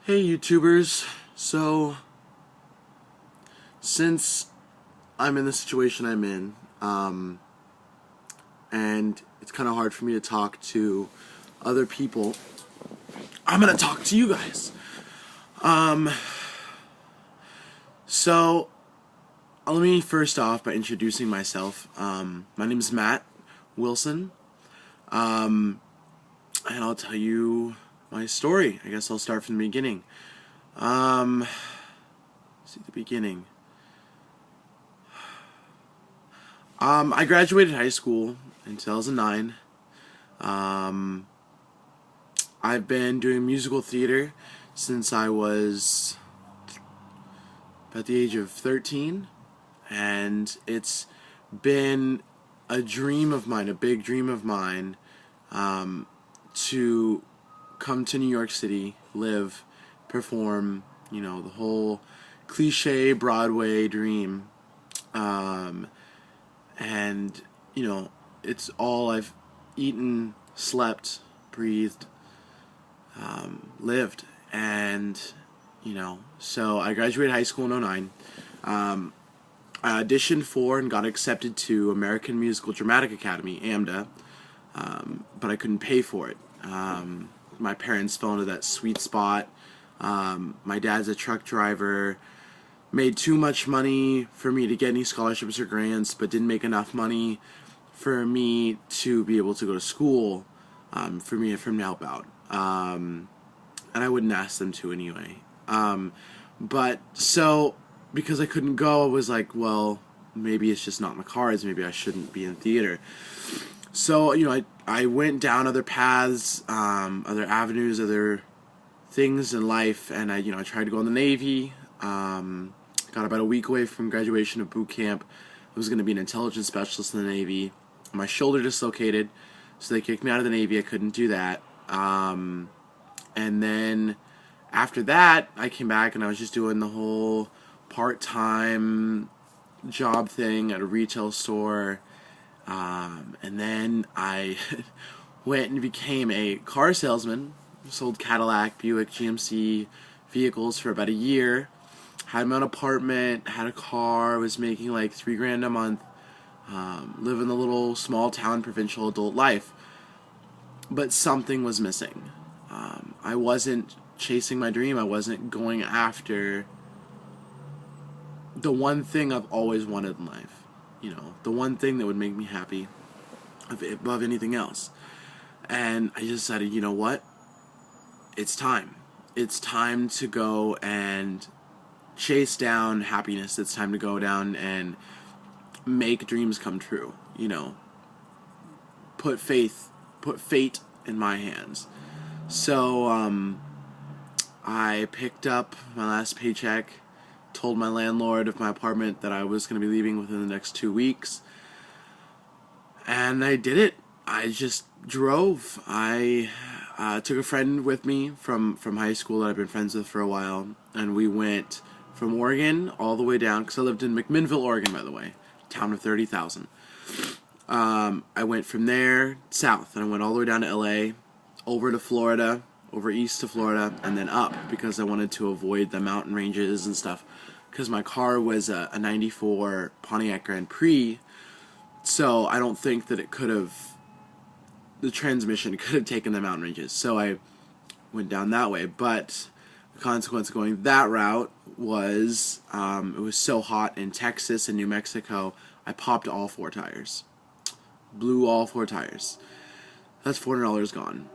Hey YouTubers, so since I'm in the situation I'm in, and it's kind of hard for me to talk to other people, I'm gonna talk to you guys. Um, so let me first off by introducing myself. My name is Matt Wilson, and I'll tell you my story. I guess I'll start from the beginning. Let's see the beginning. I graduated high school in 2009. I've been doing musical theater since I was about the age of 13, and it's been a dream of mine, a big dream of mine, to come to New York City, live, perform, the whole cliche Broadway dream. And it's all I've eaten, slept, breathed, lived. And so I graduated high school in '09. I auditioned for and got accepted to American Musical Dramatic Academy, AMDA, but I couldn't pay for it. My parents fell into that sweet spot. My dad's a truck driver, made too much money for me to get any scholarships or grants, but didn't make enough money for me to be able to go to school, for him to help out. And I wouldn't ask them to anyway. But so, because I couldn't go, I was like, well, maybe it's just not in the cards. Maybe I shouldn't be in theater. So, I went down other paths, other avenues, other things in life, and I tried to go in the Navy. Got about a week away from graduation of boot camp. I was going to be an intelligence specialist in the Navy. My shoulder dislocated, so they kicked me out of the Navy. I couldn't do that. And then after that, I came back and I was just doing the whole part-time job thing at a retail store. And then I went and became a car salesman. Sold Cadillac, Buick, GMC vehicles for about a year. Had my own apartment, had a car, was making like $3,000 a month, living the little small town provincial adult life. But something was missing. I wasn't chasing my dream. I wasn't going after the one thing I've always wanted in life. The one thing that would make me happy above anything else. And I just decided, you know what? It's time. It's time to go and chase down happiness. It's time to go down and make dreams come true. Put fate in my hands. So I picked up my last paycheck, told my landlord of my apartment that I was going to be leaving within the next 2 weeks, and I did it. I just drove. I took a friend with me from high school that I've been friends with for a while, and we went from Oregon all the way down, because I lived in McMinnville, Oregon, by the way, town of 30,000. I went from there south, and I went all the way down to LA, over to Florida, over east to Florida, and then up, because I wanted to avoid the mountain ranges and stuff, because my car was a 94 Pontiac Grand Prix, so I don't think that the transmission could have taken the mountain ranges, so I went down that way. But the consequence of going that route was, it was so hot in Texas and New Mexico, I popped all 4 tires. Blew all 4 tires. That's $400 gone.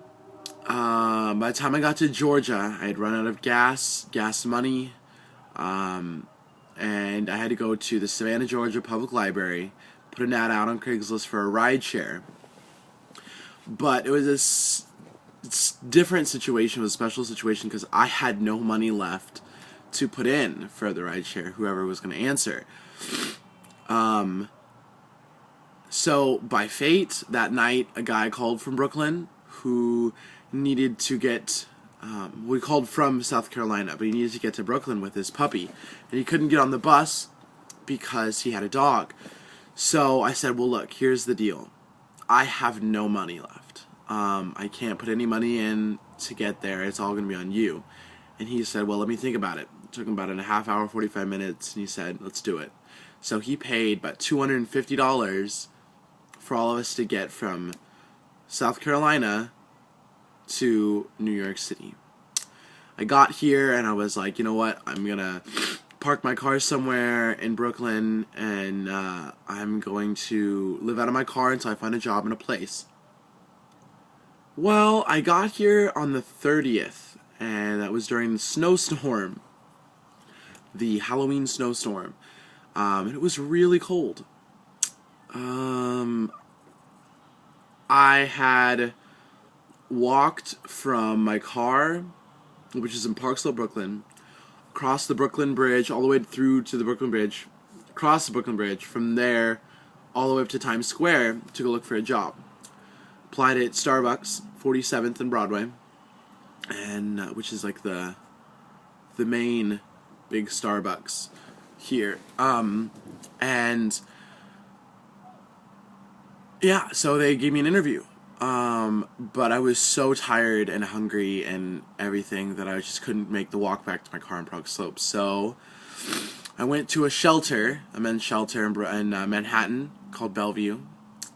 By the time I got to Georgia, I had run out of gas money, and I had to go to the Savannah, Georgia Public Library, put an ad out on Craigslist for a ride share. But it was a different situation, it was a special situation, because I had no money left to put in for the ride share, whoever was going to answer. So by fate, that night, a guy called from Brooklyn who needed to get, we called from South Carolina, but he needed to get to Brooklyn with his puppy, and he couldn't get on the bus because he had a dog. So I said, well, look, here's the deal. I have no money left. I can't put any money in to get there. It's all going to be on you. And he said, well, let me think about it. It took him about a half hour, 45 minutes, and he said, let's do it. So he paid about $250 for all of us to get from South Carolina to New York City. I got here and I was like, you know what, I'm gonna park my car somewhere in Brooklyn, and I'm going to live out of my car until I find a job in a place. Well, I got here on the 30th, and that was during the snowstorm, the Halloween snowstorm, and it was really cold. I had walked from my car, which is in Park Slope, Brooklyn, across the Brooklyn Bridge, all the way through to the Brooklyn Bridge, across the Brooklyn Bridge, from there all the way up to Times Square to go look for a job. Applied at Starbucks, 47th and Broadway, and which is like the main big Starbucks here. And yeah, so they gave me an interview. But I was so tired and hungry and everything that I just couldn't make the walk back to my car in Park Slope. So I went to a shelter, a men's shelter in Manhattan called Bellevue,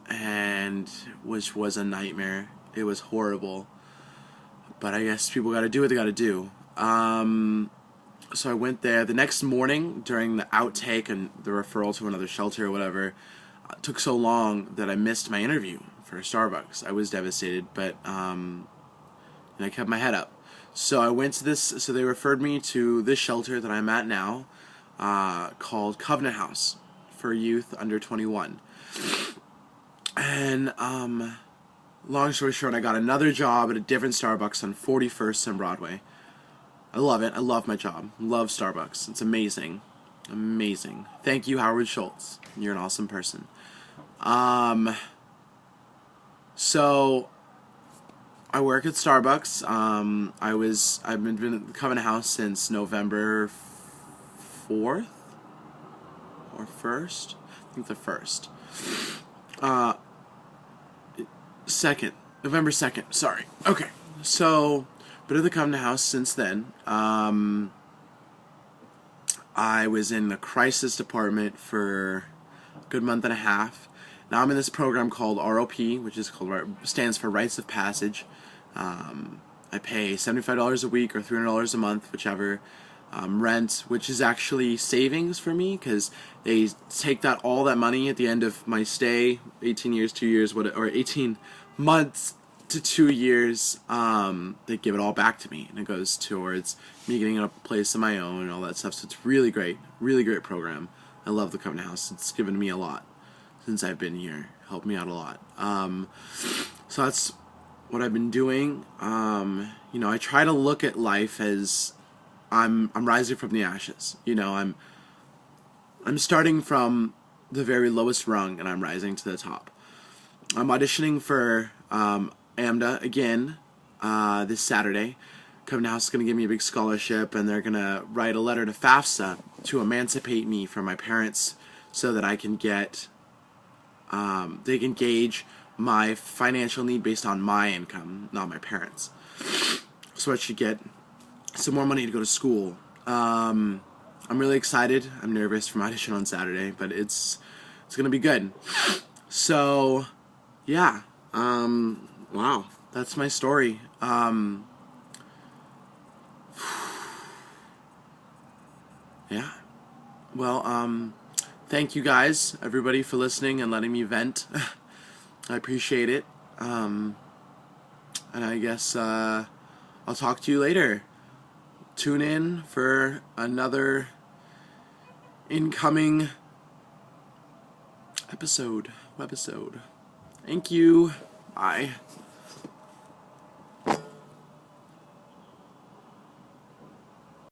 and which was a nightmare. It was horrible. But I guess people got to do what they got to do. So I went there. The next morning, during the outtake and the referral to another shelter or whatever, it took so long that I missed my interview for Starbucks. I was devastated, but and I kept my head up. So I went to this. So they referred me to this shelter that I'm at now, called Covenant House for youth under 21. And long story short, I got another job at a different Starbucks on 41st and Broadway. I love it. I love my job. Love Starbucks. It's amazing. Amazing. Thank you, Howard Schultz. You're an awesome person. So I work at Starbucks. I've been at the Covenant House since November 4th or 1st. I think the 1st. 2nd. November 2nd. Sorry. Okay. So, been at the Covenant House since then. I was in the crisis department for a good month and a half. Now I'm in this program called ROP, which stands for Rites of Passage. I pay $75 a week or $300 a month, whichever. Rent, which is actually savings for me, because they take all that money at the end of my stay, 18 years, 2 years, or 18 months to 2 years. They give it all back to me, and it goes towards me getting a place of my own and all that stuff. So it's really great program. I love the Covenant House. It's given me a lot since I've been here. Helped me out a lot. So that's what I've been doing. I try to look at life as I'm rising from the ashes. I'm starting from the very lowest rung, and I'm rising to the top. I'm auditioning for AMDA again this Saturday. Covenant House is going to give me a big scholarship, and they're going to write a letter to FAFSA to emancipate me from my parents so that I can get, they can gauge my financial need based on my income, not my parents. So I should get some more money to go to school. I'm really excited. I'm nervous for my audition on Saturday, but it's going to be good. So, yeah. Wow. That's my story. Yeah. Well, thank you guys, everybody, for listening and letting me vent. I appreciate it. And I guess I'll talk to you later. Tune in for another incoming episode. Thank you. Bye.